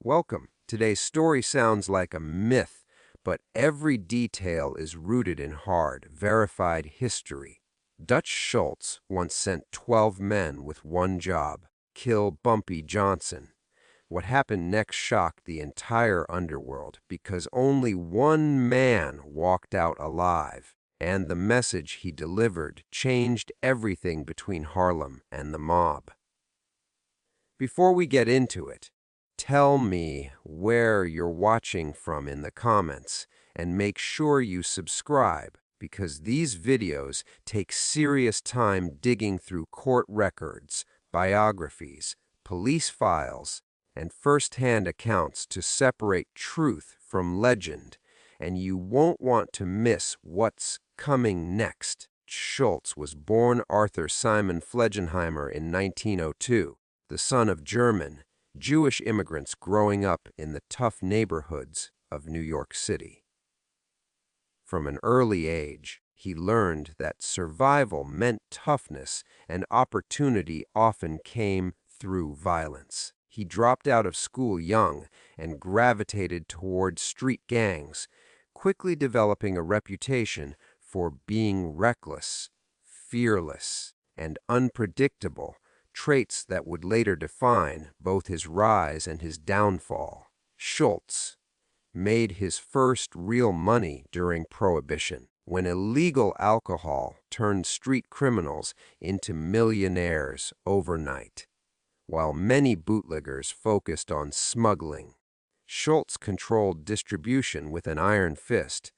Welcome. Today's story sounds like a myth, but every detail is rooted in hard, verified history. Dutch Schultz once sent 12 men with one job: kill Bumpy Johnson. What happened next shocked the entire underworld because only one man walked out alive, and the message he delivered changed everything between Harlem and the mob. Before we get into it, tell me where you're watching from in the comments, and make sure you subscribe because these videos take serious time digging through court records, biographies, police files, and first-hand accounts to separate truth from legend, and you won't want to miss what's coming next. Schultz was born Arthur Simon Flegenheimer in 1902, the son of German, Jewish immigrants growing up in the tough neighborhoods of New York City. From an early age, he learned that survival meant toughness and opportunity often came through violence. He dropped out of school young and gravitated toward street gangs, quickly developing a reputation for being reckless, fearless, and unpredictable, traits that would later define both his rise and his downfall. Schultz made his first real money during Prohibition, when illegal alcohol turned street criminals into millionaires overnight. While many bootleggers focused on smuggling, Schultz controlled distribution with an iron fist,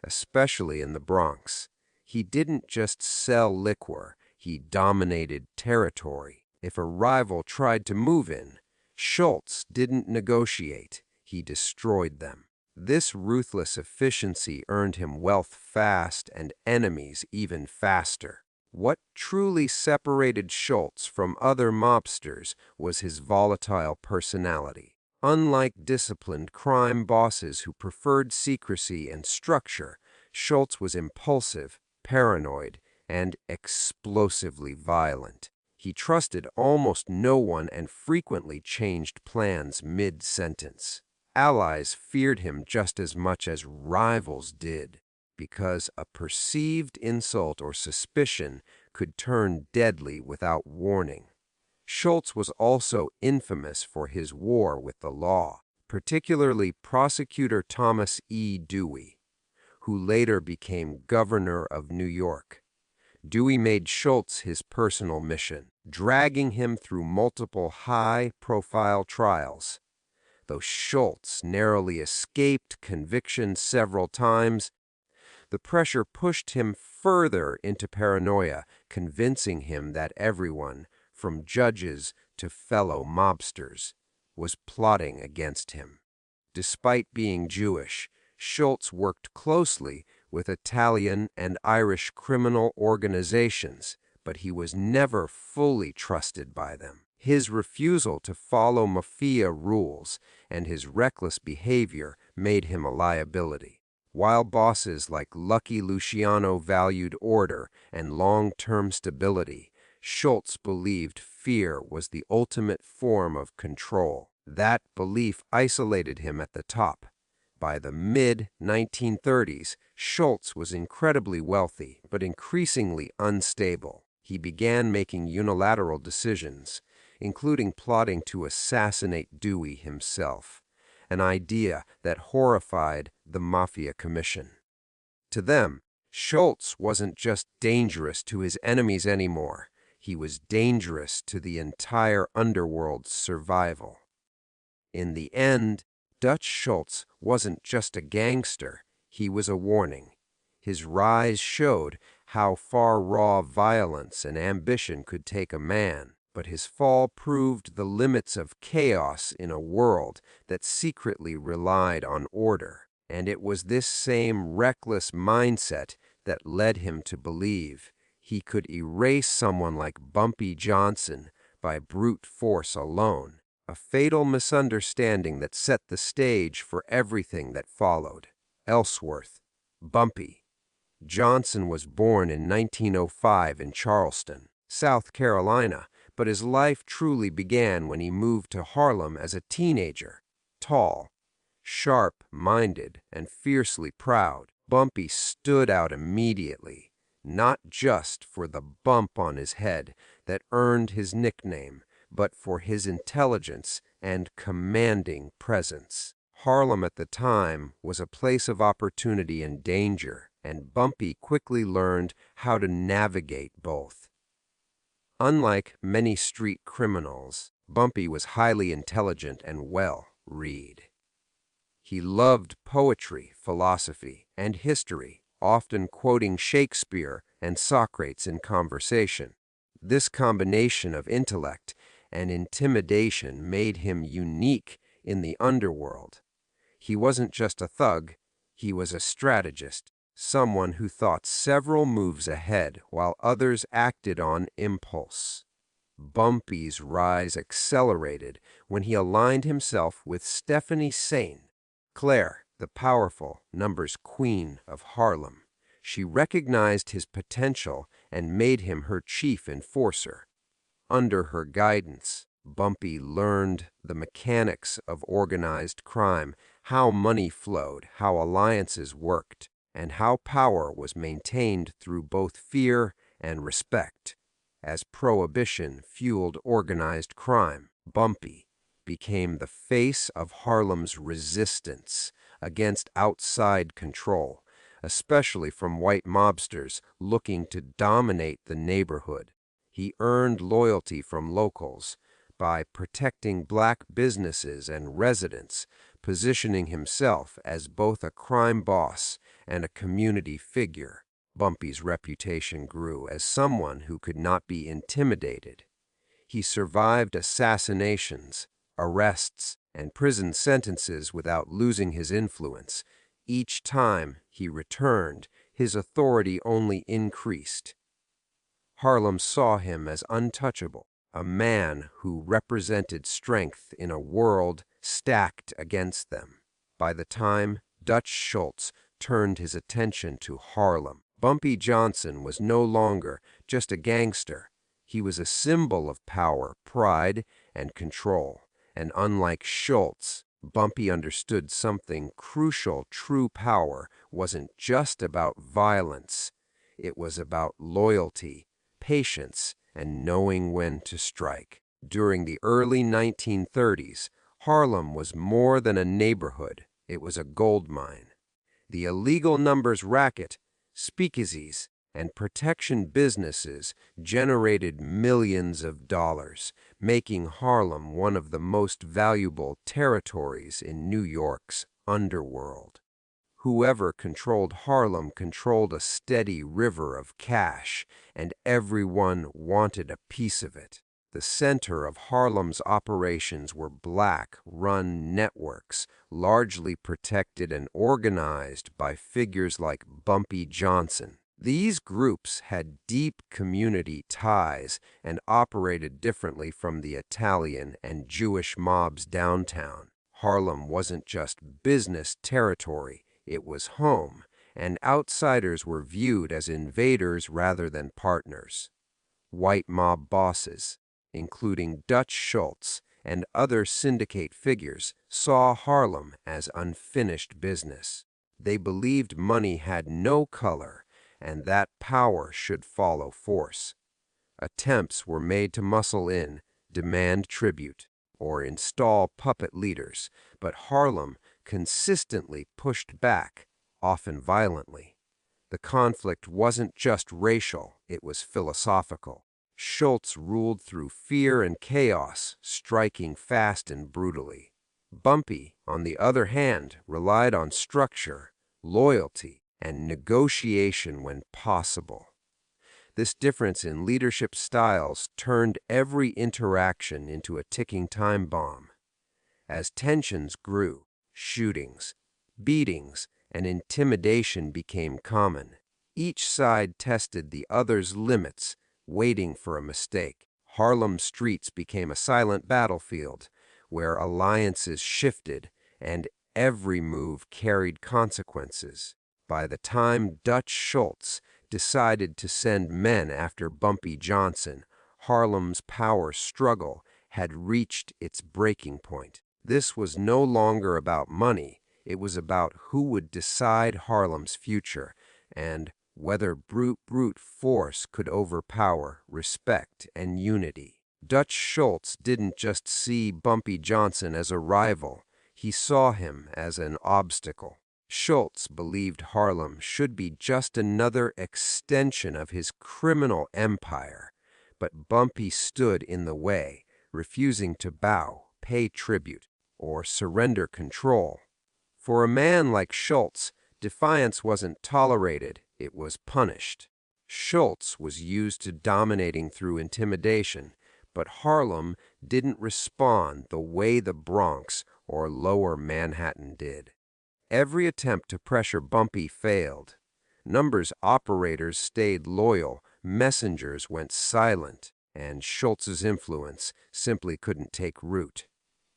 especially in the Bronx. He didn't just sell liquor, he dominated territory. If a rival tried to move in, Schultz didn't negotiate, he destroyed them. This ruthless efficiency earned him wealth fast and enemies even faster. What truly separated Schultz from other mobsters was his volatile personality. Unlike disciplined crime bosses who preferred secrecy and structure, Schultz was impulsive, paranoid, and explosively violent. He trusted almost no one and frequently changed plans mid-sentence. Allies feared him just as much as rivals did, because a perceived insult or suspicion could turn deadly without warning. Schultz was also infamous for his war with the law, particularly Prosecutor Thomas E. Dewey, who later became governor of New York. Dewey made Schultz his personal mission, dragging him through multiple high-profile trials. Though Schultz narrowly escaped conviction several times, the pressure pushed him further into paranoia, convincing him that everyone, from judges to fellow mobsters, was plotting against him. Despite being Jewish, Schultz worked closely with Italian and Irish criminal organizations, but he was never fully trusted by them. His refusal to follow Mafia rules and his reckless behavior made him a liability. While bosses like Lucky Luciano valued order and long-term stability, Schultz believed fear was the ultimate form of control. That belief isolated him at the top. By the mid-1930s, Schultz was incredibly wealthy, but increasingly unstable. He began making unilateral decisions, including plotting to assassinate Dewey himself, an idea that horrified the Mafia Commission. To them, Schultz wasn't just dangerous to his enemies anymore. He was dangerous to the entire underworld's survival. In the end, Dutch Schultz wasn't just a gangster, he was a warning. His rise showed how far raw violence and ambition could take a man, but his fall proved the limits of chaos in a world that secretly relied on order. And it was this same reckless mindset that led him to believe he could erase someone like Bumpy Johnson by brute force alone, a fatal misunderstanding that set the stage for everything that followed. Ellsworth, Bumpy Johnson was born in 1905 in Charleston, South Carolina, but his life truly began when he moved to Harlem as a teenager. tall. Sharp-minded and fiercely proud, Bumpy stood out immediately, not just for the bump on his head that earned his nickname, but for his intelligence and commanding presence. Harlem at the time was a place of opportunity and danger, and Bumpy quickly learned how to navigate both. Unlike many street criminals, Bumpy was highly intelligent and well-read. He loved poetry, philosophy, and history, often quoting Shakespeare and Socrates in conversation. This combination of intellect and intimidation made him unique in the underworld. He wasn't just a thug, he was a strategist, someone who thought several moves ahead while others acted on impulse. Bumpy's rise accelerated when he aligned himself with Stephanie Sane, Claire, the powerful numbers queen of Harlem. She recognized his potential and made him her chief enforcer. Under her guidance, Bumpy learned the mechanics of organized crime, how money flowed, how alliances worked, and how power was maintained through both fear and respect. As prohibition fueled organized crime, Bumpy became the face of Harlem's resistance against outside control, especially from white mobsters looking to dominate the neighborhood. He earned loyalty from locals by protecting black businesses and residents, positioning himself as both a crime boss and a community figure. Bumpy's reputation grew as someone who could not be intimidated. He survived assassinations, arrests, and prison sentences without losing his influence. Each time he returned, his authority only increased. Harlem saw him as untouchable, a man who represented strength in a world stacked against them. By the time Dutch Schultz turned his attention to Harlem, Bumpy Johnson was no longer just a gangster. He was a symbol of power, pride, and control. And unlike Schultz, Bumpy understood something crucial. True power wasn't just about violence. It was about loyalty, patience, and knowing when to strike. During the early 1930s, Harlem was more than a neighborhood. It was a gold mine. The illegal numbers racket, speakeasies, and protection businesses generated millions of dollars, making Harlem one of the most valuable territories in New York's underworld. Whoever controlled Harlem controlled a steady river of cash, and everyone wanted a piece of it. The center of Harlem's operations were black-run networks, largely protected and organized by figures like Bumpy Johnson. These groups had deep community ties and operated differently from the Italian and Jewish mobs downtown. Harlem wasn't just business territory, it was home, and outsiders were viewed as invaders rather than partners. White mob bosses, including Dutch Schultz and other syndicate figures, saw Harlem as unfinished business. They believed money had no color, and that power should follow force. Attempts were made to muscle in, demand tribute, or install puppet leaders, but Harlem consistently pushed back, often violently. The conflict wasn't just racial, it was philosophical. Schultz ruled through fear and chaos, striking fast and brutally. Bumpy, on the other hand, relied on structure, loyalty, and negotiation when possible. This difference in leadership styles turned every interaction into a ticking time bomb. As tensions grew, shootings, beatings, and intimidation became common. Each side tested the other's limits, waiting for a mistake. Harlem streets became a silent battlefield, where alliances shifted and every move carried consequences. By the time Dutch Schultz decided to send men after Bumpy Johnson, Harlem's power struggle had reached its breaking point. This was no longer about money. It was about who would decide Harlem's future and whether brute force could overpower respect and unity. Dutch Schultz didn't just see Bumpy Johnson as a rival. He saw him as an obstacle. Schultz believed Harlem should be just another extension of his criminal empire, but Bumpy stood in the way, refusing to bow, pay tribute, or surrender control. For a man like Schultz, defiance wasn't tolerated, it was punished. Schultz was used to dominating through intimidation, but Harlem didn't respond the way the Bronx or Lower Manhattan did. Every attempt to pressure Bumpy failed. Numbers operators stayed loyal, messengers went silent, and Schultz's influence simply couldn't take root.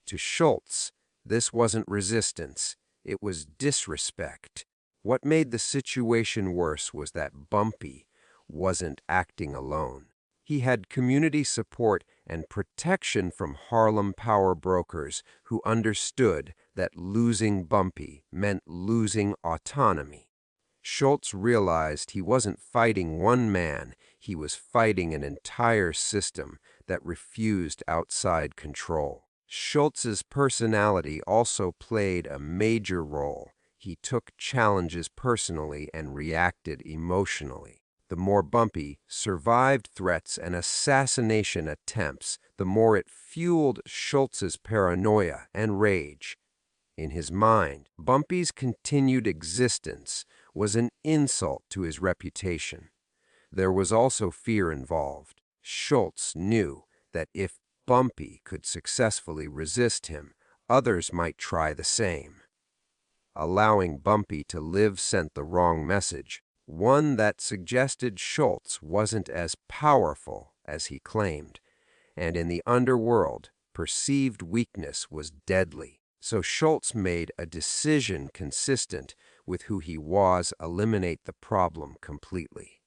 To Schultz, this wasn't resistance, it was disrespect. What made the situation worse was that Bumpy wasn't acting alone. He had community support and protection from Harlem power brokers who understood that losing Bumpy meant losing autonomy. Schultz realized he wasn't fighting one man, he was fighting an entire system that refused outside control. Schultz's personality also played a major role. He took challenges personally and reacted emotionally. The more Bumpy survived threats and assassination attempts, the more it fueled Schultz's paranoia and rage. In his mind, Bumpy's continued existence was an insult to his reputation. There was also fear involved. Schultz knew that if Bumpy could successfully resist him, others might try the same. Allowing Bumpy to live sent the wrong message, one that suggested Schultz wasn't as powerful as he claimed, and in the underworld, perceived weakness was deadly. So Schultz made a decision consistent with who he was: eliminate the problem completely.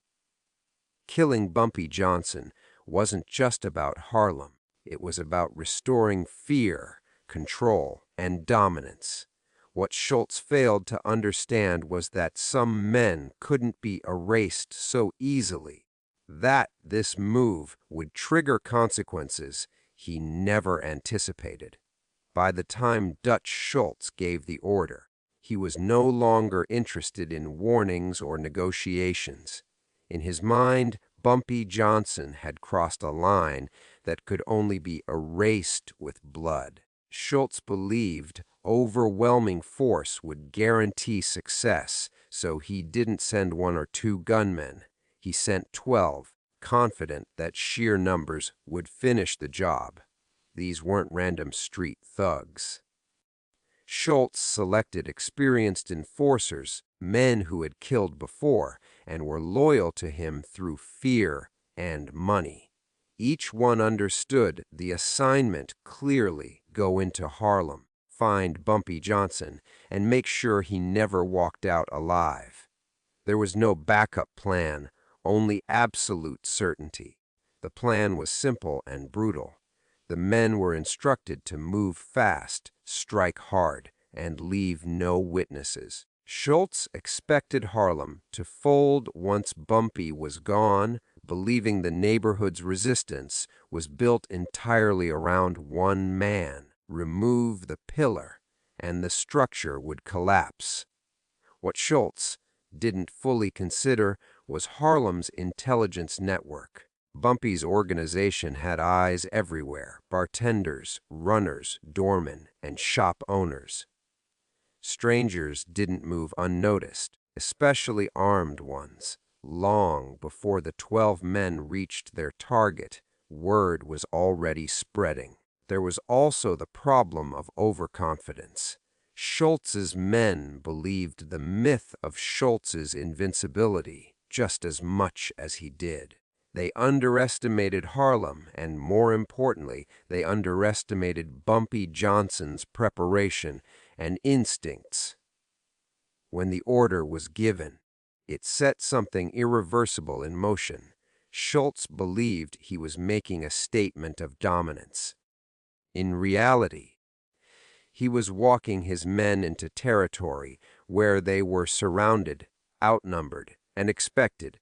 Killing Bumpy Johnson wasn't just about Harlem. It was about restoring fear, control, and dominance. What Schultz failed to understand was that some men couldn't be erased so easily, that this move would trigger consequences he never anticipated. By the time Dutch Schultz gave the order, he was no longer interested in warnings or negotiations. In his mind, Bumpy Johnson had crossed a line that could only be erased with blood. Schultz believed overwhelming force would guarantee success, so he didn't send 1 or 2 gunmen. He sent 12, confident that sheer numbers would finish the job. These weren't random street thugs. Schultz selected experienced enforcers, men who had killed before and were loyal to him through fear and money. Each one understood the assignment clearly: go into Harlem, find Bumpy Johnson, and make sure he never walked out alive. There was no backup plan, only absolute certainty. The plan was simple and brutal. The men were instructed to move fast, strike hard, and leave no witnesses. Schultz expected Harlem to fold once Bumpy was gone, believing the neighborhood's resistance was built entirely around one man. Remove the pillar, and the structure would collapse. What Schultz didn't fully consider was Harlem's intelligence network. Bumpy's organization had eyes everywhere: bartenders, runners, doormen, and shop owners. Strangers didn't move unnoticed, especially armed ones. Long before the 12 men reached their target, word was already spreading. There was also the problem of overconfidence. Schultz's men believed the myth of Schultz's invincibility just as much as he did. They underestimated Harlem, and more importantly, they underestimated Bumpy Johnson's preparation and instincts. When the order was given, it set something irreversible in motion. Schultz believed he was making a statement of dominance. In reality, He was walking his men into territory where they were surrounded, outnumbered, and expected,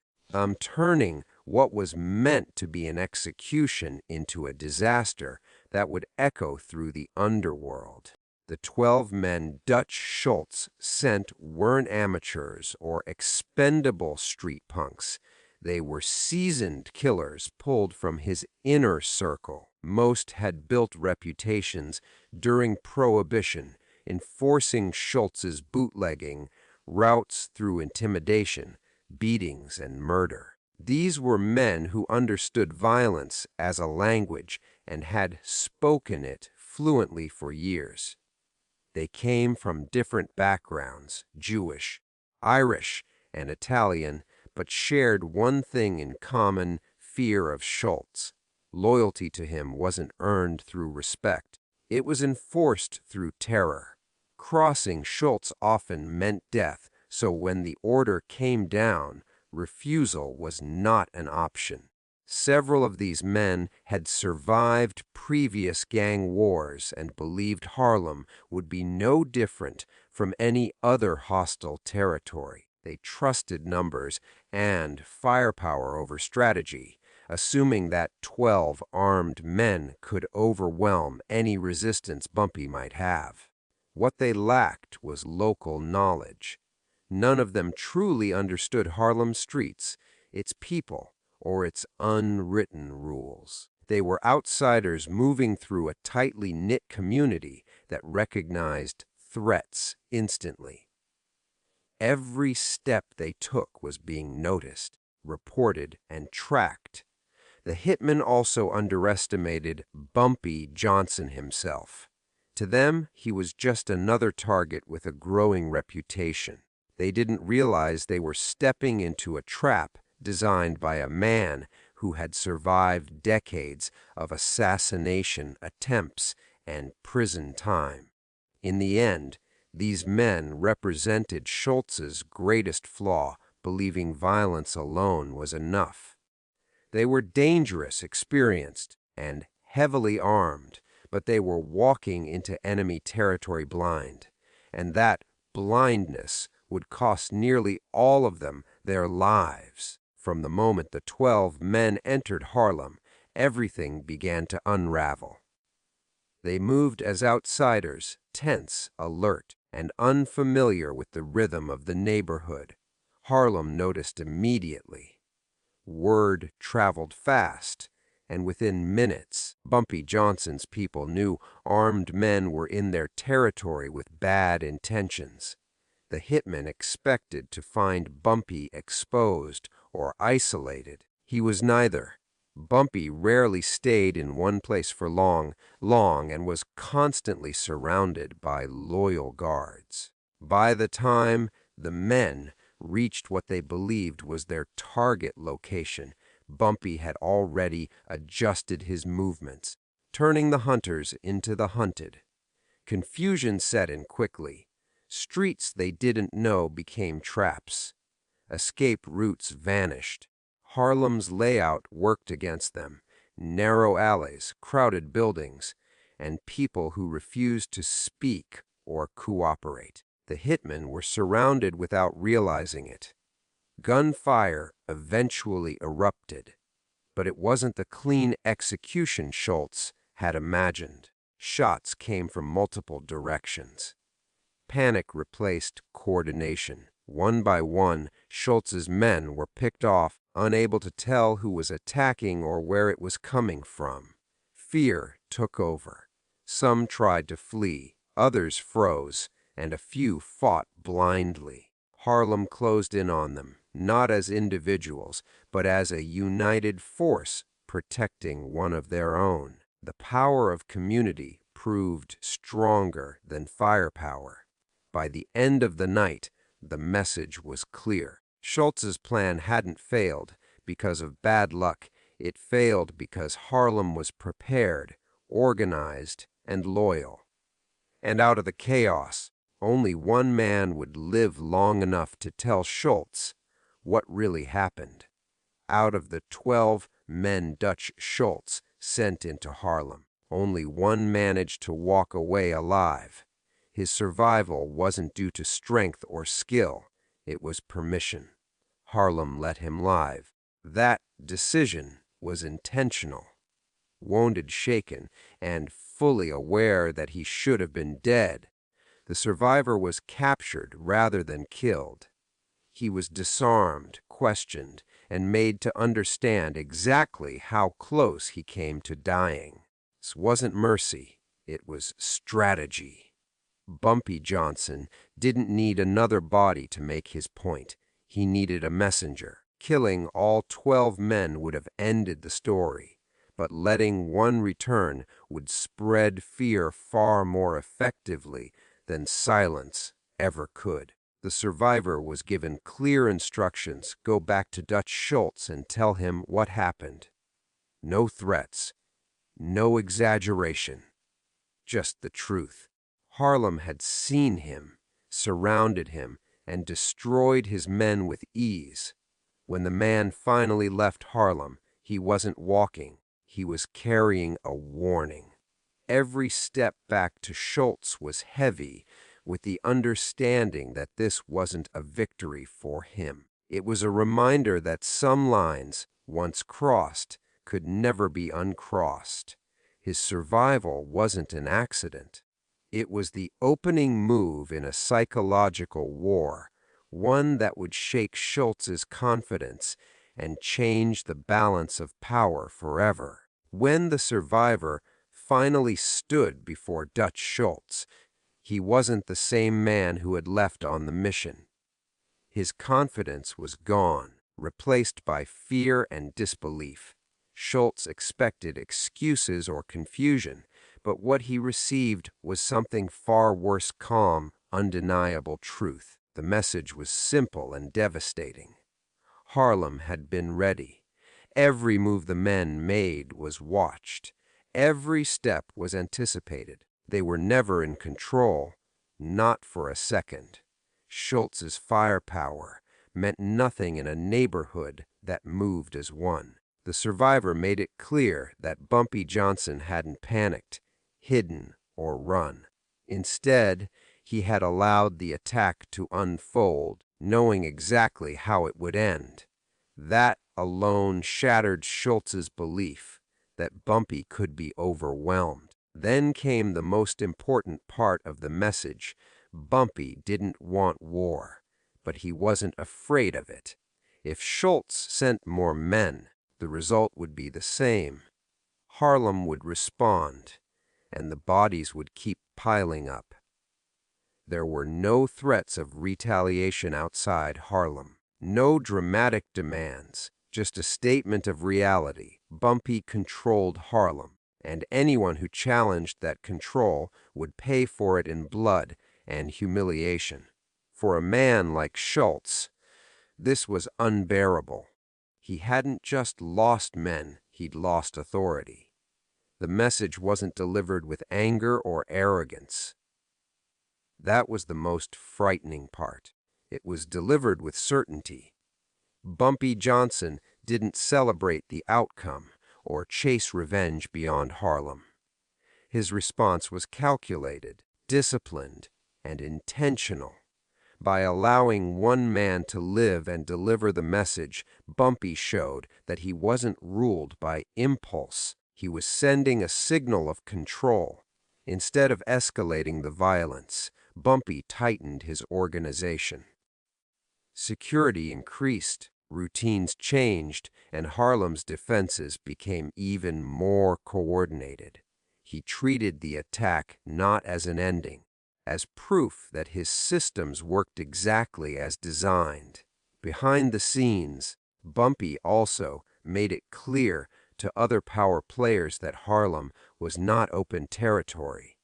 turning what was meant to be an execution into a disaster that would echo through the underworld. The 12 men Dutch Schultz sent weren't amateurs or expendable street punks. They were seasoned killers pulled from his inner circle. Most had built reputations during Prohibition, enforcing Schultz's bootlegging routes through intimidation, beatings, and murder. These were men who understood violence as a language and had spoken it fluently for years. They came from different backgrounds, Jewish, Irish, and Italian, but shared one thing in common: fear of Schultz. Loyalty to him wasn't earned through respect. It was enforced through terror. Crossing Schultz often meant death, so when the order came down, refusal was not an option. Several of these men had survived previous gang wars and believed Harlem would be no different from any other hostile territory. They trusted numbers and firepower over strategy, assuming that 12 armed men could overwhelm any resistance Bumpy might have. What they lacked was local knowledge. None of them truly understood Harlem's streets, its people, or its unwritten rules. They were outsiders moving through a tightly knit community that recognized threats instantly. Every step they took was being noticed, reported, and tracked. The hitmen also underestimated Bumpy Johnson himself. To them, he was just another target with a growing reputation. They didn't realize they were stepping into a trap designed by a man who had survived decades of assassination attempts and prison time. In the end, these men represented Schultz's greatest flaw, believing violence alone was enough. They were dangerous, experienced, and heavily armed, but they were walking into enemy territory blind, and that blindness would cost nearly all of them their lives. From the moment the 12 men entered Harlem, everything began to unravel. They moved as outsiders, tense, alert, and unfamiliar with the rhythm of the neighborhood. Harlem noticed immediately. Word traveled fast, and within minutes, Bumpy Johnson's people knew armed men were in their territory with bad intentions. The hitmen expected to find Bumpy exposed or isolated. He was neither. Bumpy rarely stayed in one place for long, and was constantly surrounded by loyal guards. By the time the men reached what they believed was their target location, Bumpy had already adjusted his movements, turning the hunters into the hunted. Confusion set in quickly. Streets they didn't know became traps. Escape routes vanished. Harlem's layout worked against them: narrow alleys, crowded buildings, and people who refused to speak or cooperate. The hitmen were surrounded without realizing it. Gunfire eventually erupted, but it wasn't the clean execution Schultz had imagined. Shots came from multiple directions. Panic replaced coordination. One by one, Schultz's men were picked off, unable to tell who was attacking or where it was coming from. Fear took over. Some tried to flee, others froze, and a few fought blindly. Harlem closed in on them, not as individuals, but as a united force protecting one of their own. The power of community proved stronger than firepower. By the end of the night, the message was clear. Schultz's plan hadn't failed because of bad luck. It failed because Harlem was prepared, organized, and loyal. And out of the chaos, only one man would live long enough to tell Schultz what really happened. Out of the 12 men Dutch Schultz sent into Harlem, only one managed to walk away alive. His survival wasn't due to strength or skill, it was permission. Harlem let him live. That decision was intentional. Wounded, shaken, and fully aware that he should have been dead, the survivor was captured rather than killed. He was disarmed, questioned, and made to understand exactly how close he came to dying. This wasn't mercy, it was strategy. Bumpy Johnson didn't need another body to make his point. He needed a messenger. Killing all 12 men would have ended the story, but letting one return would spread fear far more effectively than silence ever could. The survivor was given clear instructions: go back to Dutch Schultz and tell him what happened. No threats, no exaggeration, just the truth. Harlem had seen him, surrounded him, and destroyed his men with ease. When the man finally left Harlem, he wasn't walking, he was carrying a warning. Every step back to Schultz was heavy, with the understanding that this wasn't a victory for him. It was a reminder that some lines, once crossed, could never be uncrossed. His survival wasn't an accident. It was the opening move in a psychological war, one that would shake Schultz's confidence and change the balance of power forever. When the survivor finally stood before Dutch Schultz, he wasn't the same man who had left on the mission. His confidence was gone, replaced by fear and disbelief. Schultz expected excuses or confusion, but what he received was something far worse: calm, undeniable truth. The message was simple and devastating. Harlem had been ready. Every move the men made was watched. Every step was anticipated. They were never in control, not for a second. Schultz's firepower meant nothing in a neighborhood that moved as one. The survivor made it clear that Bumpy Johnson hadn't panicked, hidden, or run. Instead, he had allowed the attack to unfold, knowing exactly how it would end. That alone shattered Schultz's belief that Bumpy could be overwhelmed. Then came the most important part of the message. Bumpy didn't want war, but he wasn't afraid of it. If Schultz sent more men, the result would be the same. Harlem would respond, and the bodies would keep piling up. There were no threats of retaliation outside Harlem, no dramatic demands, just a statement of reality. Bumpy controlled Harlem, and anyone who challenged that control would pay for it in blood and humiliation. For a man like Schultz, this was unbearable. He hadn't just lost men, he'd lost authority. The message wasn't delivered with anger or arrogance. That was the most frightening part. It was delivered with certainty. Bumpy Johnson didn't celebrate the outcome or chase revenge beyond Harlem. His response was calculated, disciplined, and intentional. By allowing one man to live and deliver the message, Bumpy showed that he wasn't ruled by impulse. He was sending a signal of control. Instead of escalating the violence, Bumpy tightened his organization. Security increased, routines changed, and Harlem's defenses became even more coordinated. He treated the attack not as an ending, as proof that his systems worked exactly as designed. Behind the scenes, Bumpy also made it clear to other power players that Harlem was not open territory.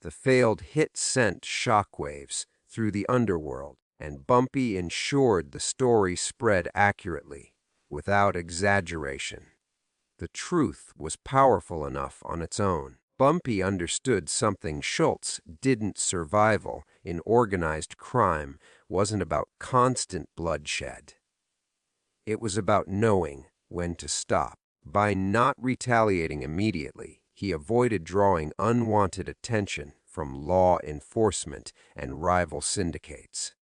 The failed hit sent shockwaves through the underworld, and Bumpy ensured the story spread accurately, without exaggeration. The truth was powerful enough on its own. Bumpy understood something Schultz didn't. Survival in organized crime wasn't about constant bloodshed. It was about knowing when to stop. By not retaliating immediately, he avoided drawing unwanted attention from law enforcement and rival syndicates.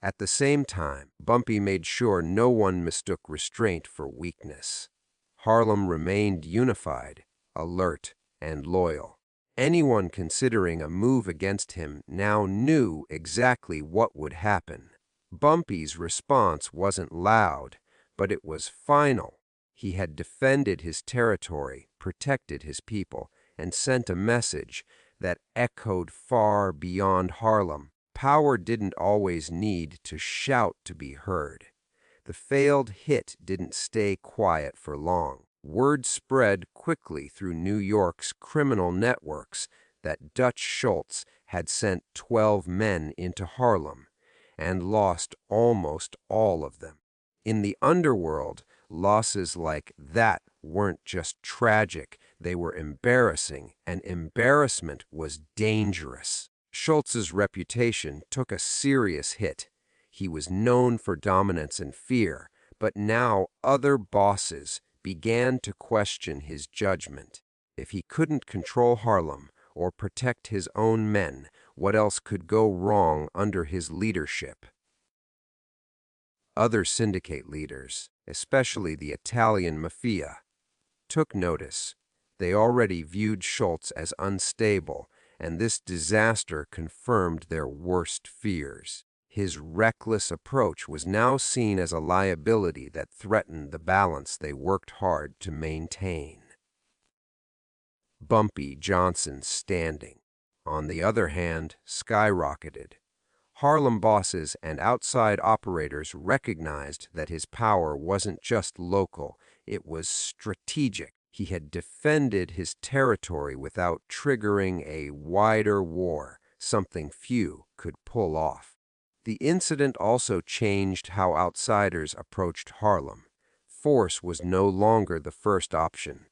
At the same time, Bumpy made sure no one mistook restraint for weakness. Harlem remained unified, alert, and loyal. Anyone considering a move against him now knew exactly what would happen. Bumpy's response wasn't loud, but it was final. He had defended his territory, protected his people, and sent a message that echoed far beyond Harlem. Power didn't always need to shout to be heard. The failed hit didn't stay quiet for long. Word spread quickly through New York's criminal networks that Dutch Schultz had sent 12 men into Harlem and lost almost all of them. In the underworld, losses like that weren't just tragic, they were embarrassing, and embarrassment was dangerous. Schultz's reputation took a serious hit. He was known for dominance and fear, but now other bosses began to question his judgment. If he couldn't control Harlem or protect his own men, what else could go wrong under his leadership? Other syndicate leaders, especially the Italian Mafia, took notice. They already viewed Schultz as unstable, and this disaster confirmed their worst fears. His reckless approach was now seen as a liability that threatened the balance they worked hard to maintain. Bumpy Johnson's standing, on the other hand, skyrocketed. Harlem bosses and outside operators recognized that his power wasn't just local, it was strategic. He had defended his territory without triggering a wider war, something few could pull off. The incident also changed how outsiders approached Harlem. Force was no longer the first option.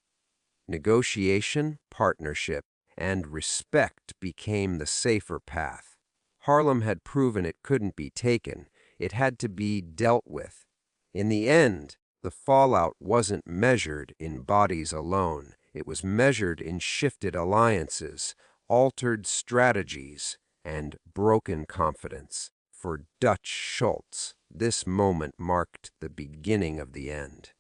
Negotiation, partnership, and respect became the safer path. Harlem had proven it couldn't be taken. It had to be dealt with. In the end, the fallout wasn't measured in bodies alone. It was measured in shifted alliances, altered strategies, and broken confidence. For Dutch Schultz, this moment marked the beginning of the end.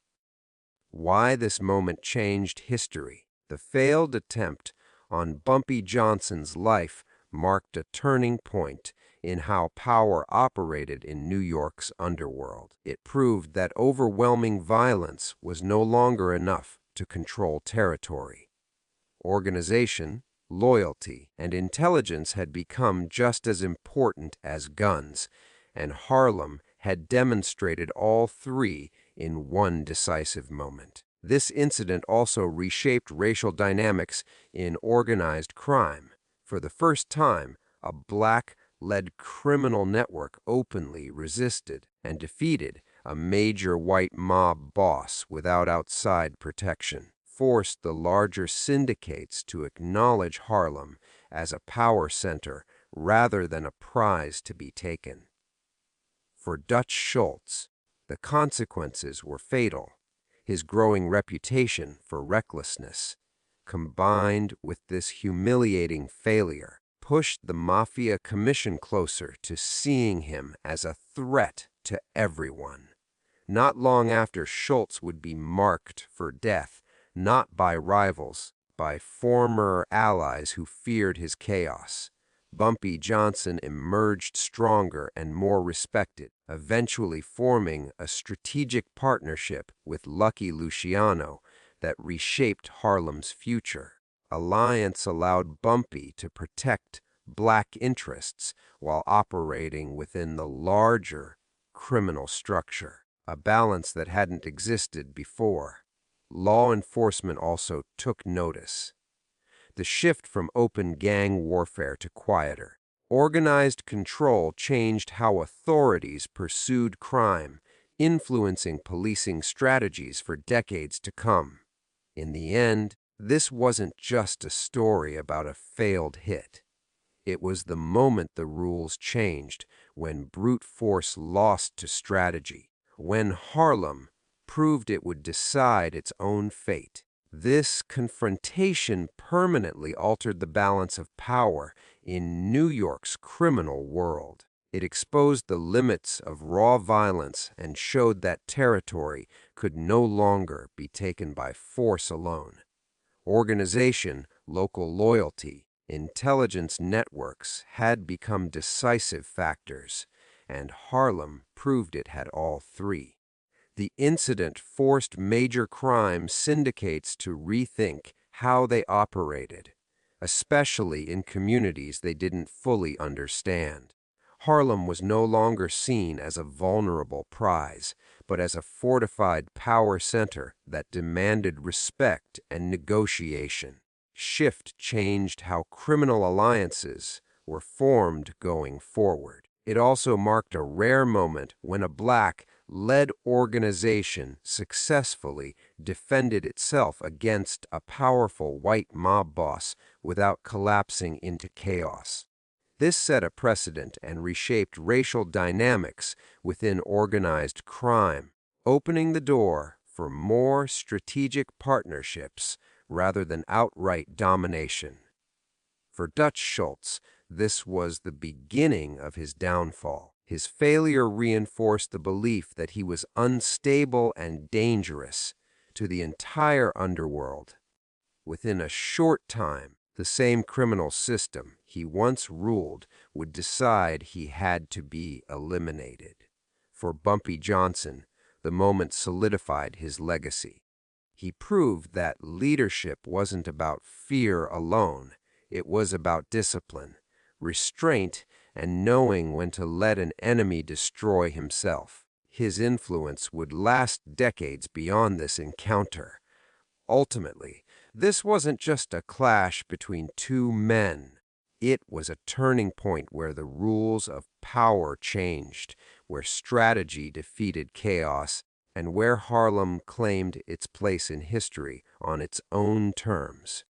Why this moment changed history? The failed attempt on Bumpy Johnson's life marked a turning point in how power operated in New York's underworld. It proved that overwhelming violence was no longer enough to control territory. Organization, loyalty, and intelligence had become just as important as guns, and Harlem had demonstrated all three in one decisive moment. This incident also reshaped racial dynamics in organized crime. For the first time, a black-led criminal network openly resisted and defeated a major white mob boss without outside protection, forced the larger syndicates to acknowledge Harlem as a power center rather than a prize to be taken. For Dutch Schultz, the consequences were fatal. His growing reputation for recklessness, combined with this humiliating failure, pushed the Mafia commission closer to seeing him as a threat to everyone. Not long after, Schultz would be marked for death, not by rivals, by former allies who feared his chaos. Bumpy Johnson emerged stronger and more respected, eventually forming a strategic partnership with Lucky Luciano that reshaped Harlem's future. Alliance allowed Bumpy to protect black interests while operating within the larger criminal structure, a balance that hadn't existed before. Law enforcement also took notice. The shift from open gang warfare to quieter, organized control changed how authorities pursued crime, influencing policing strategies for decades to come. In the end, this wasn't just a story about a failed hit. It was the moment the rules changed, when brute force lost to strategy, when Harlem proved it would decide its own fate. This confrontation permanently altered the balance of power in New York's criminal world. It exposed the limits of raw violence and showed that territory could no longer be taken by force alone. Organization, local loyalty, intelligence networks had become decisive factors, and Harlem proved it had all three. The incident forced major crime syndicates to rethink how they operated, especially in communities they didn't fully understand. Harlem was no longer seen as a vulnerable prize, but as a fortified power center that demanded respect and negotiation. Shift changed how criminal alliances were formed going forward. It also marked a rare moment when a black-led organization successfully defended itself against a powerful white mob boss without collapsing into chaos. This set a precedent and reshaped racial dynamics within organized crime, opening the door for more strategic partnerships rather than outright domination. For Dutch Schultz, this was the beginning of his downfall. His failure reinforced the belief that he was unstable and dangerous to the entire underworld. Within a short time, the same criminal system he once ruled would decide he had to be eliminated. For Bumpy Johnson, the moment solidified his legacy. He proved that leadership wasn't about fear alone. It was about discipline, restraint, and knowing when to let an enemy destroy himself. His influence would last decades beyond this encounter. Ultimately, this wasn't just a clash between two men. It was a turning point where the rules of power changed, where strategy defeated chaos, and where Harlem claimed its place in history on its own terms.